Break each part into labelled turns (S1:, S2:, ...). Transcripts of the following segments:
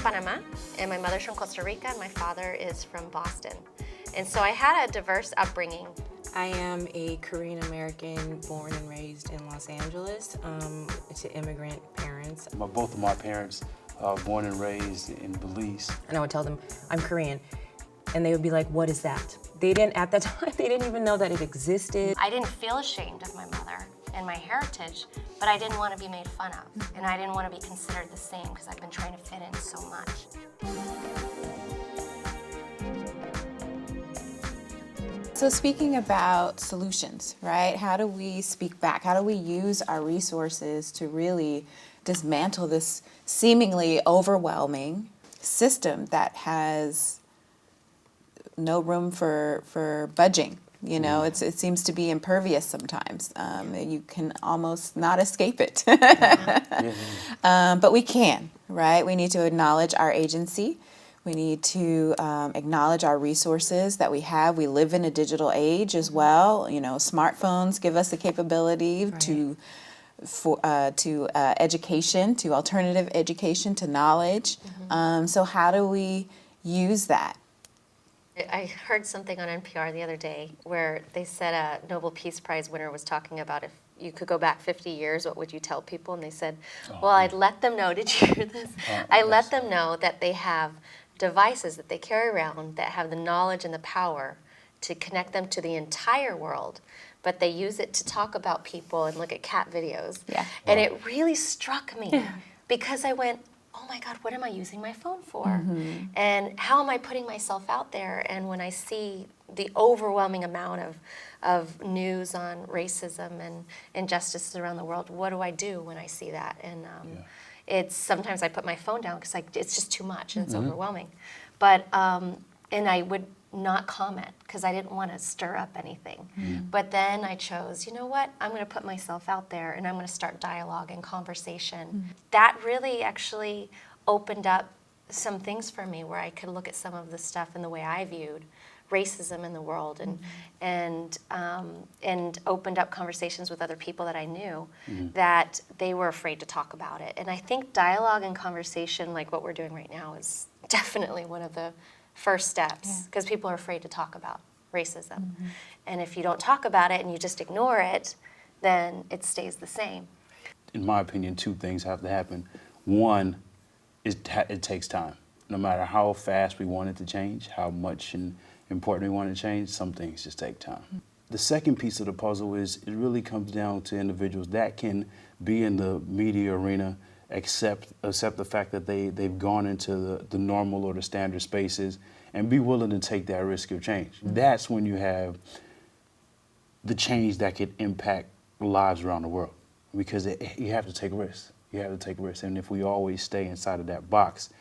S1: Panama, and my mother's from Costa Rica, and my father is from Boston. And so I had a diverse upbringing.
S2: I am a Korean American born and raised in Los Angeles to immigrant parents.
S3: Both of my parents are born and raised in Belize.
S2: And I would tell them, I'm Korean. And they would be like, what is that? They didn't, at that time, they didn't even know that it existed.
S1: I didn't feel ashamed of my mother and my heritage, but I didn't want to be made fun of. And I didn't want to be considered the same because I've been trying to fit in so much.
S4: So speaking about solutions, right? How do we speak back? How do we use our resources to really dismantle this seemingly overwhelming system that has no room for budging? You know, it seems to be impervious sometimes. You can almost not escape it. But we can, right? We need to acknowledge our agency. We need to acknowledge our resources that we have. We live in a digital age as well. You know, smartphones give us the capability to education, to alternative education, to knowledge. So how do we use that?
S1: I heard something on NPR the other day where they said a Nobel Peace Prize winner was talking about if you could go back 50 years, what would you tell people? And they said, well, I'd let them know, did you hear this? Let them know that they have devices that they carry around that have the knowledge and the power to connect them to the entire world, but they use it to talk about people and look at cat videos.
S4: Yeah.
S1: And it really struck me because I went, oh my God, what am I using my phone for? And how am I putting myself out there? And when I see the overwhelming amount of news on racism and injustices around the world, what do I do when I see that? And it's sometimes I put my phone down because it's just too much and it's overwhelming. But and I would not comment because I didn't want to stir up anything. But then I chose, you know what? I'm going to put myself out there and I'm going to start dialogue and conversation. That really actually opened up some things for me where I could look at some of the stuff and the way I viewed racism in the world and opened up conversations with other people that I knew that they were afraid to talk about it. And I think dialogue and conversation like what we're doing right now is definitely one of the first steps because people are afraid to talk about racism. And if you don't talk about it and you just ignore it, then it stays the same.
S3: In my opinion, two things have to happen. One, it takes time. No matter how fast we want it to change, how much and important we want it to change, some things just take time. The second piece of the puzzle is it really comes down to individuals that can be in the media arena, accept the fact that they've gone into the normal or the standard spaces and be willing to take that risk of change. That's when you have the change that could impact lives around the world because you have to take risks. You have to take risks. And if we always stay inside of that box,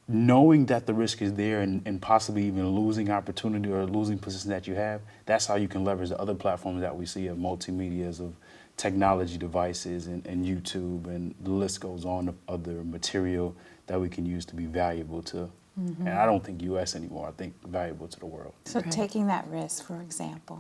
S3: knowing that the risk is there and possibly even losing opportunity or losing position that you have, that's how you can leverage the other platforms that we see of multimedias, of technology devices and YouTube, and the list goes on of other material that we can use to be valuable to, and I don't think U.S. anymore, I think valuable to the world.
S4: So taking that risk, for example,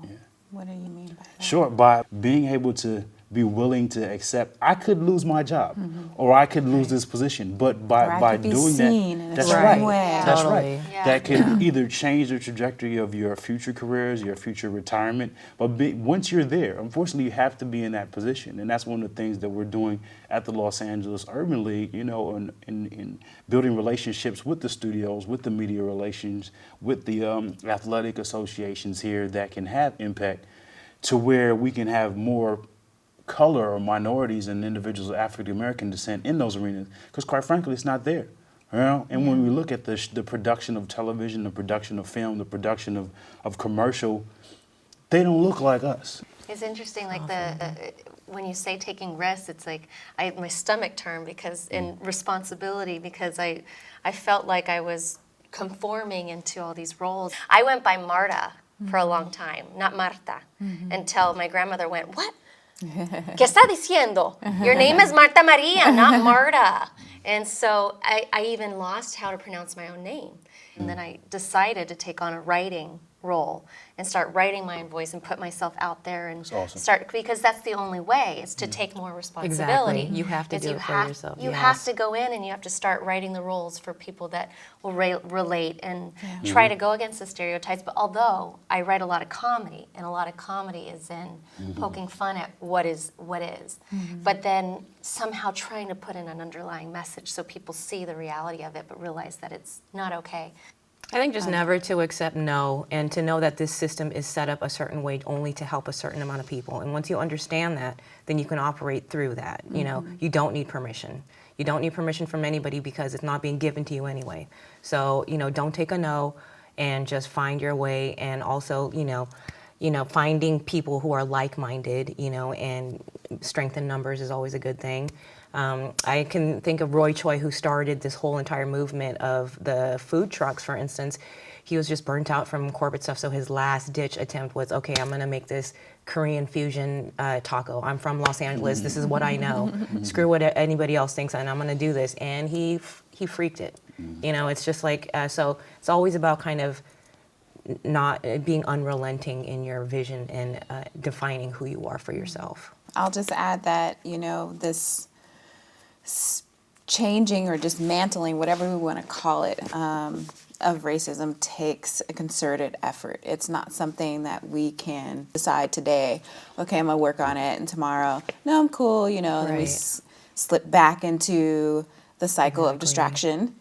S4: what do you mean by that?
S3: Sure, by being able to be willing to accept, I could lose my job, or I could lose this position, but by doing that, that's right. That's
S2: Totally.
S3: right. That can either change the trajectory of your future careers, your future retirement. But once you're there, unfortunately, you have to be in that position, and that's one of the things that we're doing at the Los Angeles Urban League. You know, in building relationships with the studios, with the media relations, with the athletic associations here that can have impact, to where we can have more color or minorities and individuals of African American descent in those arenas, because quite frankly, it's not there. You know? And when we look at the production of television, the production of film, the production of commercial, they don't look like us.
S1: It's interesting, like when you say taking risks, it's like my stomach turned because in responsibility, because I felt like I was conforming into all these roles. I went by Marta for a long time, not Marta, until my grandmother went, what? ¿Qué está diciendo? Your name is Marta Maria, not Marta. And so I even lost how to pronounce my own name. And then I decided to take on a writing role and start writing my own voice and put myself out there and
S3: awesome.
S1: start, because that's the only way is to take more responsibility.
S2: Exactly. You have to do it for yourself.
S1: You
S2: Yes.
S1: have to go in and you have to start writing the roles for people that will relate and try to go against the stereotypes. But although I write a lot of comedy, and a lot of comedy is in poking fun at what is, but then somehow trying to put in an underlying message so people see the reality of it but realize that it's not okay.
S2: I think just never to accept no, and to know that this system is set up a certain way only to help a certain amount of people. And once you understand that, then you can operate through that. You know, you don't need permission. You don't need permission from anybody because it's not being given to you anyway. So, you know, don't take a no and just find your way. And also, you know, finding people who are like-minded, you know, and strength in numbers is always a good thing. I can think of Roy Choi, who started this whole entire movement of the food trucks, for instance. He was just burnt out from corporate stuff, so his last ditch attempt was, okay, I'm gonna make this Korean fusion taco. I'm from Los Angeles, this is what I know. Screw what anybody else thinks, and I'm gonna do this. And he freaked it. You know, it's just like, so it's always about kind of not being unrelenting in your vision and defining who you are for yourself.
S4: I'll just add that, you know, this changing or dismantling, whatever we want to call it, of racism takes a concerted effort. It's not something that we can decide today, okay, I'm going to work on it, and tomorrow, no, I'm cool, you know, then we slip back into the cycle of distraction,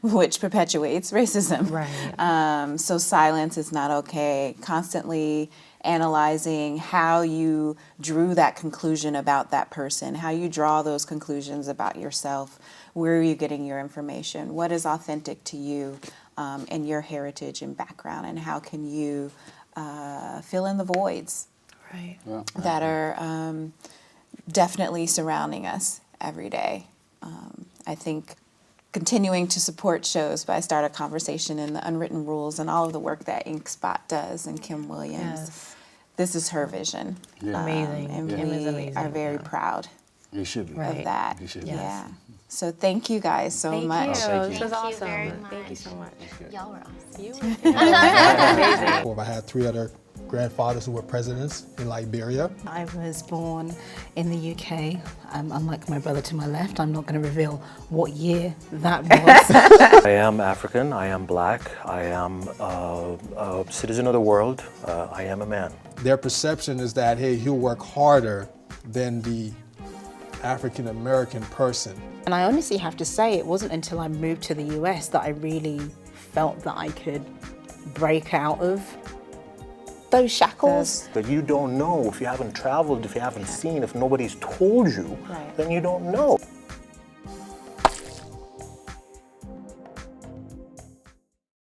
S4: which perpetuates racism. So silence is not okay. Constantly analyzing how you drew that conclusion about that person, how you draw those conclusions about yourself, where are you getting your information, what is authentic to you and your heritage and background, and how can you fill in the voids that are definitely surrounding us every day. I think continuing to support shows by Start a Conversation and the Unwritten Rules and all of the work that InkSpot does and Kim Williams. This is her vision.
S2: Amazing.
S4: And
S2: Kim is
S4: we
S2: amazing.
S4: are very proud
S3: You should be.
S4: of that.
S3: You should be.
S4: Yeah. So thank you guys so much.
S3: Thank
S2: This
S3: you.
S2: was awesome.
S1: very much.
S2: Thank you so much.
S1: Y'all were awesome.
S2: You were
S5: I had 3 other grandfathers who were presidents in Liberia.
S6: I was born in the UK. Unlike my brother to my left, I'm not going to reveal what year that was.
S7: I am African, I am black, I am a citizen of the world, I am a man.
S5: Their perception is that, hey, he'll work harder than the African American person.
S6: And I honestly have to say, it wasn't until I moved to the US that I really felt that I could break out of those shackles.
S7: That you don't know if you haven't traveled, if you haven't seen, if nobody's told you, then you don't know.